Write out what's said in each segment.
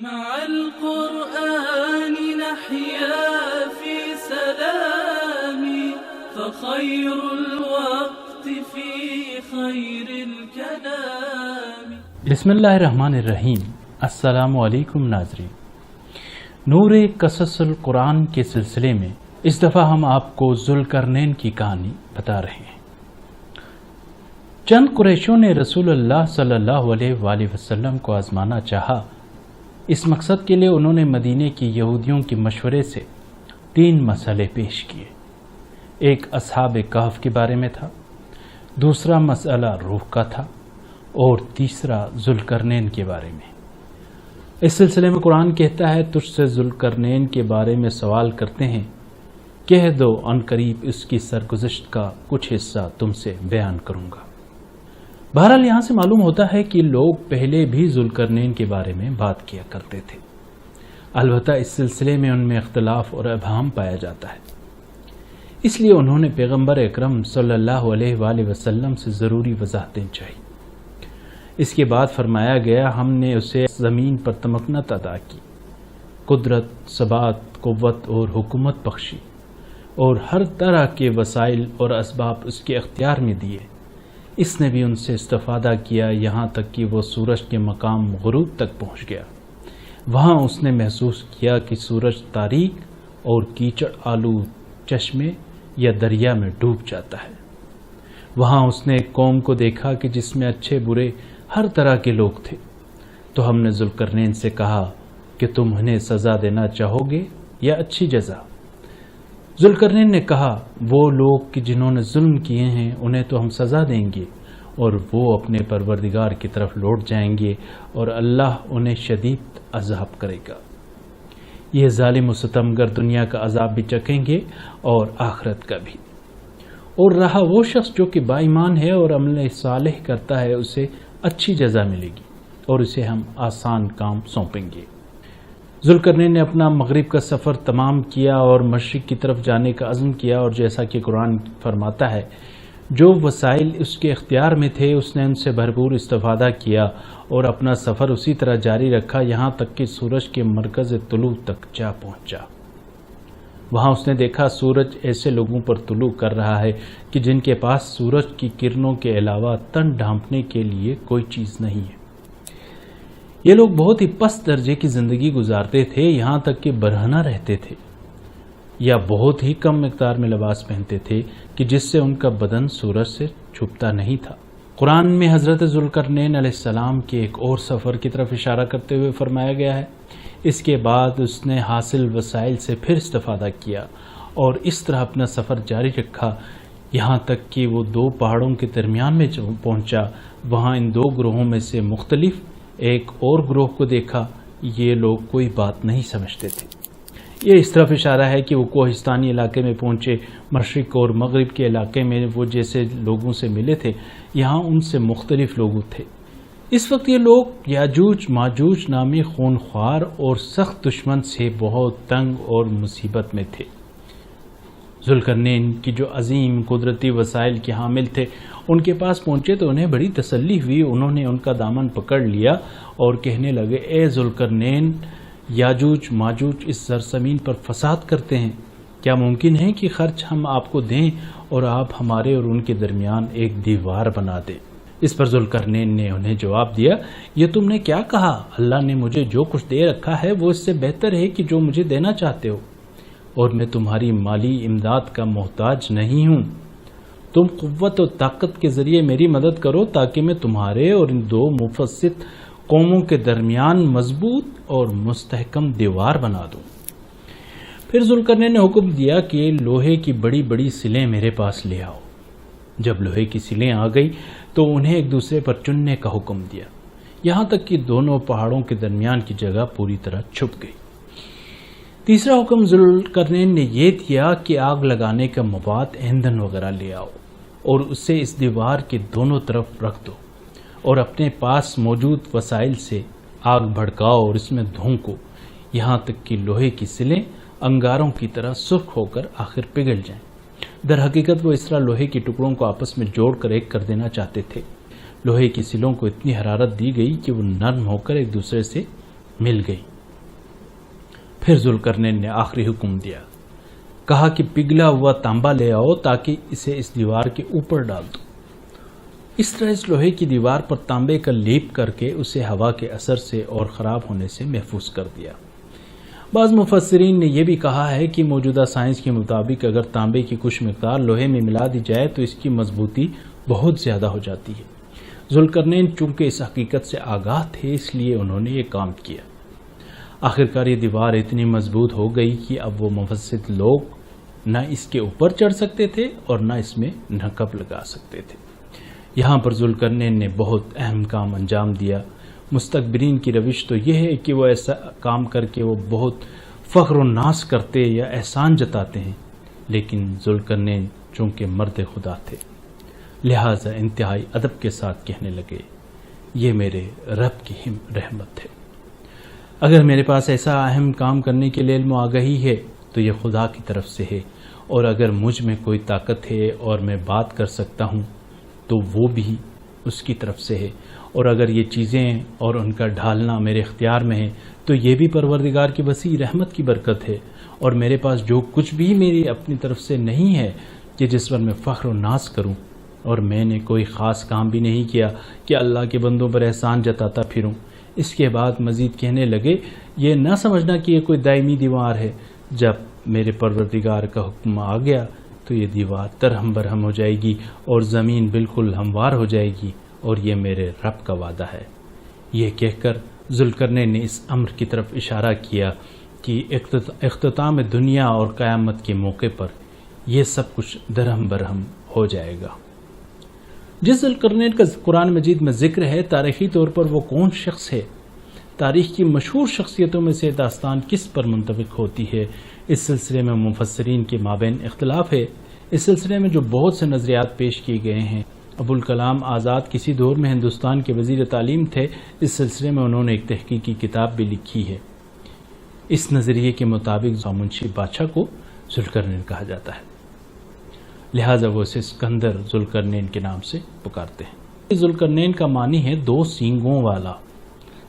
مع القرآن نحيا في سلام فخير الوقت في خير الكلام. بسم اللہ الرحمن الرحیم. السلام علیکم ناظرین. نور قصص القرآن کے سلسلے میں اس دفعہ ہم آپ کو ذوالقرنین کی کہانی بتا رہے ہیں. چند قریشوں نے رسول اللہ صلی اللہ علیہ وآلہ وسلم کو آزمانا چاہا. اس مقصد کے لیے انہوں نے مدینے کی یہودیوں کے مشورے سے 3 مسئلے پیش کیے. ایک اصحاب کہف کے بارے میں تھا، دوسرا مسئلہ روح کا تھا اور تیسرا ذوالقرنین کے بارے میں. اس سلسلے میں قرآن کہتا ہے تجھ سے ذوالقرنین کے بارے میں سوال کرتے ہیں، کہہ دو ان قریب اس کی سرگزشت کا کچھ حصہ تم سے بیان کروں گا. بہرحال یہاں سے معلوم ہوتا ہے کہ لوگ پہلے بھی ذوالقرنین کے بارے میں بات کیا کرتے تھے، البتہ اس سلسلے میں ان میں اختلاف اور ابہام پایا جاتا ہے. اس لیے انہوں نے پیغمبر اکرم صلی اللہ علیہ وآلہ وسلم سے ضروری وضاحتیں چاہی. اس کے بعد فرمایا گیا ہم نے اسے زمین پر تمکنت عطا کی، قدرت، ثبات، قوت اور حکومت بخشی اور ہر طرح کے وسائل اور اسباب اس کے اختیار میں دیے. اس نے بھی ان سے استفادہ کیا یہاں تک کہ وہ سورج کے مقام غروب تک پہنچ گیا. وہاں اس نے محسوس کیا کہ سورج تاریک اور کیچڑ آلود چشمے یا دریا میں ڈوب جاتا ہے. وہاں اس نے ایک قوم کو دیکھا کہ جس میں اچھے برے ہر طرح کے لوگ تھے. تو ہم نے ذوالقرنین سے کہا کہ تم انہیں سزا دینا چاہو گے یا اچھی جزا؟ ذوالقرنین نے کہا وہ لوگ کہ جنہوں نے ظلم کیے ہیں انہیں تو ہم سزا دیں گے اور وہ اپنے پروردگار کی طرف لوٹ جائیں گے اور اللہ انہیں شدید عذاب کرے گا. یہ ظالم و ستمگر دنیا کا عذاب بھی چکھیں گے اور آخرت کا بھی. اور رہا وہ شخص جو کہ با ایمان ہے اور عمل صالح کرتا ہے اسے اچھی جزا ملے گی اور اسے ہم آسان کام سونپیں گے. ذوالقرنین نے اپنا مغرب کا سفر تمام کیا اور مشرق کی طرف جانے کا عزم کیا، اور جیسا کہ قرآن فرماتا ہے جو وسائل اس کے اختیار میں تھے اس نے ان سے بھرپور استفادہ کیا اور اپنا سفر اسی طرح جاری رکھا یہاں تک کہ سورج کے مرکز طلوع تک جا پہنچا. وہاں اس نے دیکھا سورج ایسے لوگوں پر طلوع کر رہا ہے کہ جن کے پاس سورج کی کرنوں کے علاوہ تن ڈھانپنے کے لیے کوئی چیز نہیں ہے. یہ لوگ بہت ہی پست درجے کی زندگی گزارتے تھے، یہاں تک کہ برہنہ رہتے تھے یا بہت ہی کم مقدار میں لباس پہنتے تھے کہ جس سے ان کا بدن سورج سے چھپتا نہیں تھا. قرآن میں حضرت ذوالقرنین علیہ السلام کے ایک اور سفر کی طرف اشارہ کرتے ہوئے فرمایا گیا ہے اس کے بعد اس نے حاصل وسائل سے پھر استفادہ کیا اور اس طرح اپنا سفر جاری رکھا یہاں تک کہ وہ 2 پہاڑوں کے درمیان میں پہنچا. وہاں ان 2 گروہوں میں سے مختلف ایک اور گروہ کو دیکھا. یہ لوگ کوئی بات نہیں سمجھتے تھے. یہ اس طرف اشارہ ہے کہ وہ کوہستانی علاقے میں پہنچے. مشرق اور مغرب کے علاقے میں وہ جیسے لوگوں سے ملے تھے یہاں ان سے مختلف لوگ تھے. اس وقت یہ لوگ یاجوج ماجوج نامی خونخوار اور سخت دشمن سے بہت تنگ اور مصیبت میں تھے. ذوالقرنین کی جو عظیم قدرتی وسائل کے حامل تھے ان کے پاس پہنچے تو انہیں بڑی تسلی ہوئی. انہوں نے ان کا دامن پکڑ لیا اور کہنے لگے اے ذوالقرنین، یاجوج ماجوج اس سرزمین پر فساد کرتے ہیں. کیا ممکن ہے کہ خرچ ہم آپ کو دیں اور آپ ہمارے اور ان کے درمیان ایک دیوار بنا دیں؟ اس پر ذوالقرنین نے انہیں جواب دیا یہ تم نے کیا کہا؟ اللہ نے مجھے جو کچھ دے رکھا ہے وہ اس سے بہتر ہے کہ جو مجھے دینا چاہتے ہو، اور میں تمہاری مالی امداد کا محتاج نہیں ہوں. تم قوت و طاقت کے ذریعے میری مدد کرو تاکہ میں تمہارے اور ان 2 مفسد قوموں کے درمیان مضبوط اور مستحکم دیوار بنا دوں. پھر ذوالقرنین نے حکم دیا کہ لوہے کی بڑی بڑی سلیں میرے پاس لے آؤ. جب لوہے کی سلیں آ گئی تو انہیں ایک دوسرے پر چننے کا حکم دیا یہاں تک کہ دونوں پہاڑوں کے درمیان کی جگہ پوری طرح چھپ گئی. تیسرا حکم ذوالقرنین نے یہ دیا کہ آگ لگانے کا مواد ایندھن وغیرہ لے آؤ اور اسے اس دیوار کے دونوں طرف رکھ دو اور اپنے پاس موجود وسائل سے آگ بھڑکاؤ اور اس میں دھونکو یہاں تک کہ لوہے کی سلیں انگاروں کی طرح سرخ ہو کر آخر پگھل جائیں. در حقیقت وہ اس طرح لوہے کے ٹکڑوں کو آپس میں جوڑ کر ایک کر دینا چاہتے تھے. لوہے کی سلوں کو اتنی حرارت دی گئی کہ وہ نرم ہو کر ایک دوسرے سے مل گئی. پھر ذوالقرنین نے آخری حکم دیا، کہا کہ پگھلا ہوا تانبا لے آؤ تاکہ اسے اس دیوار کے اوپر ڈال دو۔ اس طرح اس لوہے کی دیوار پر تانبے کا لیپ کر کے اسے ہوا کے اثر سے اور خراب ہونے سے محفوظ کر دیا۔ بعض مفسرین نے یہ بھی کہا ہے کہ موجودہ سائنس کے مطابق اگر تانبے کی کچھ مقدار لوہے میں ملا دی جائے تو اس کی مضبوطی بہت زیادہ ہو جاتی ہے۔ ذوالقرنین چونکہ اس حقیقت سے آگاہ تھے اس لیے انہوں نے یہ کام کیا۔ آخرکار یہ دیوار اتنی مضبوط ہو گئی کہ اب وہ مفسد لوگ نہ اس کے اوپر چڑھ سکتے تھے اور نہ اس میں نقب لگا سکتے تھے۔ یہاں پر ذوالقرنین نے بہت اہم کام انجام دیا۔ مستکبرین کی روش تو یہ ہے کہ وہ ایسا کام کر کے وہ بہت فخر و ناز کرتے یا احسان جتاتے ہیں، لیکن ذوالقرنین چونکہ مرد خدا تھے لہٰذا انتہائی ادب کے ساتھ کہنے لگے، یہ میرے رب کی رحمت ہے۔ اگر میرے پاس ایسا اہم کام کرنے کے لیے علم و آگہی ہے تو یہ خدا کی طرف سے ہے، اور اگر مجھ میں کوئی طاقت ہے اور میں بات کر سکتا ہوں تو وہ بھی اس کی طرف سے ہے، اور اگر یہ چیزیں اور ان کا ڈھالنا میرے اختیار میں ہے تو یہ بھی پروردگار کی وسیع رحمت کی برکت ہے، اور میرے پاس جو کچھ بھی میری اپنی طرف سے نہیں ہے کہ جس پر میں فخر و ناز کروں، اور میں نے کوئی خاص کام بھی نہیں کیا کہ اللہ کے بندوں پر احسان جتاتا پھروں۔ اس کے بعد مزید کہنے لگے، یہ نہ سمجھنا کہ یہ کوئی دائمی دیوار ہے، جب میرے پروردگار کا حکم آ گیا تو یہ دیوار درہم برہم ہو جائے گی اور زمین بالکل ہموار ہو جائے گی، اور یہ میرے رب کا وعدہ ہے۔ یہ کہہ کر ذوالقرنین نے اس امر کی طرف اشارہ کیا کہ اختتام دنیا اور قیامت کے موقع پر یہ سب کچھ درہم برہم ہو جائے گا۔ جس ذوالقرنین کا قرآن مجید میں ذکر ہے، تاریخی طور پر وہ کون شخص ہے؟ تاریخ کی مشہور شخصیتوں میں سے داستان کس پر منطبق ہوتی ہے؟ اس سلسلے میں مفسرین کے مابین اختلاف ہے۔ اس سلسلے میں جو بہت سے نظریات پیش کیے گئے ہیں۔ ابوالکلام آزاد کسی دور میں ہندوستان کے وزیر تعلیم تھے۔ اس سلسلے میں انہوں نے ایک تحقیقی کتاب بھی لکھی ہے۔ اس نظریے کے مطابق منشی بادشاہ کو ذوالقرنین کہا جاتا ہے، لہٰذا وہ اسے اسکندر ذوالقرنین کے نام سے پکارتے ہیں۔ ذوالقرنین کا معنی ہے دو سینگوں والا۔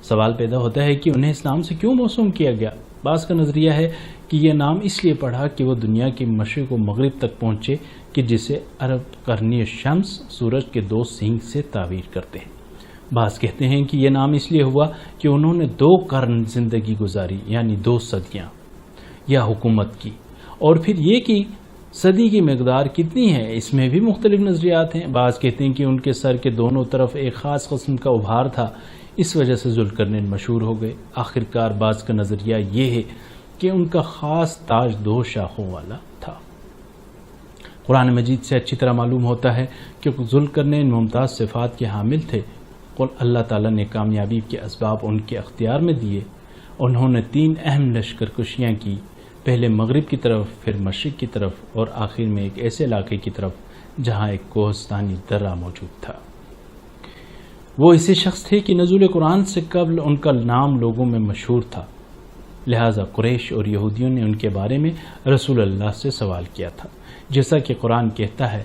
سوال پیدا ہوتا ہے کہ انہیں اس نام سے کیوں موسوم کیا گیا؟ بعض کا نظریہ ہے کہ یہ نام اس لیے پڑھا کہ وہ دنیا کے مشرق و مغرب تک پہنچے کہ جسے عرب قرنی شمس سورج کے دو سینگ سے تعبیر کرتے ہیں۔ بعض کہتے ہیں کہ یہ نام اس لیے ہوا کہ انہوں نے 2 قرن زندگی گزاری، یعنی 2 صدیاں یا حکومت کی، اور پھر یہ کہ صدی کی مقدار کتنی ہے اس میں بھی مختلف نظریات ہیں۔ بعض کہتے ہیں کہ ان کے سر کے دونوں طرف ایک خاص قسم کا ابھار تھا، اس وجہ سے ذوالقرنین مشہور ہو گئے۔ آخرکار بعض کا نظریہ یہ ہے کہ ان کا خاص تاج 2 شاخوں والا تھا۔ قرآن مجید سے اچھی طرح معلوم ہوتا ہے کہ ذوالقرنین ممتاز صفات کے حامل تھے، اور اللہ تعالیٰ نے کامیابی کے اسباب ان کے اختیار میں دیے۔ انہوں نے 3 اہم لشکر کشیاں کی، پہلے مغرب کی طرف، پھر مشرق کی طرف، اور آخر میں ایک ایسے علاقے کی طرف جہاں ایک کوہستانی درہ موجود تھا۔ وہ ایسے شخص تھے کہ نزول قرآن سے قبل ان کا نام لوگوں میں مشہور تھا، لہٰذا قریش اور یہودیوں نے ان کے بارے میں رسول اللہ سے سوال کیا تھا، جیسا کہ قرآن کہتا ہے،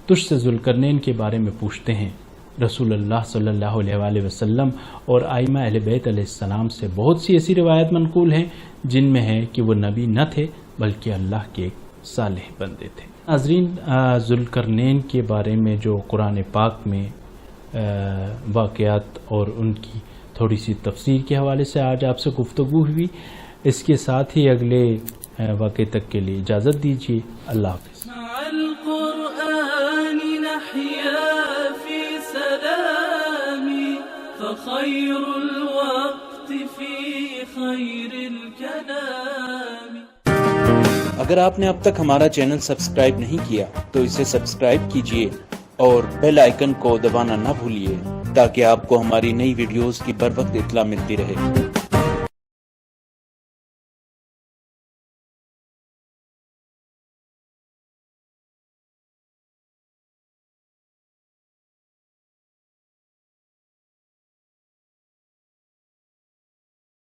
تجھ سے ذوالقرنین کے بارے میں پوچھتے ہیں۔ رسول اللہ صلی اللہ علیہ وآلہ وسلم اور ائمہ اہل بیت علیہ السلام سے بہت سی ایسی روایت منقول ہیں جن میں ہے کہ وہ نبی نہ تھے بلکہ اللہ کے ایک صالح بندے تھے۔ ناظرین، ذوالقرنین کے بارے میں جو قرآن پاک میں واقعات اور ان کی تھوڑی سی تفسیر کے حوالے سے آج آپ سے گفتگو ہوئی، اس کے ساتھ ہی اگلے واقعے تک کے لیے اجازت دیجیے۔ اللہ حافظ۔ خير الوقت في خير الكلام۔ اگر آپ نے اب تک ہمارا چینل سبسکرائب نہیں کیا تو اسے سبسکرائب کیجئے اور بیل آئیکن کو دبانا نہ بھولیے تاکہ آپ کو ہماری نئی ویڈیوز کی بر وقت اطلاع ملتی رہے۔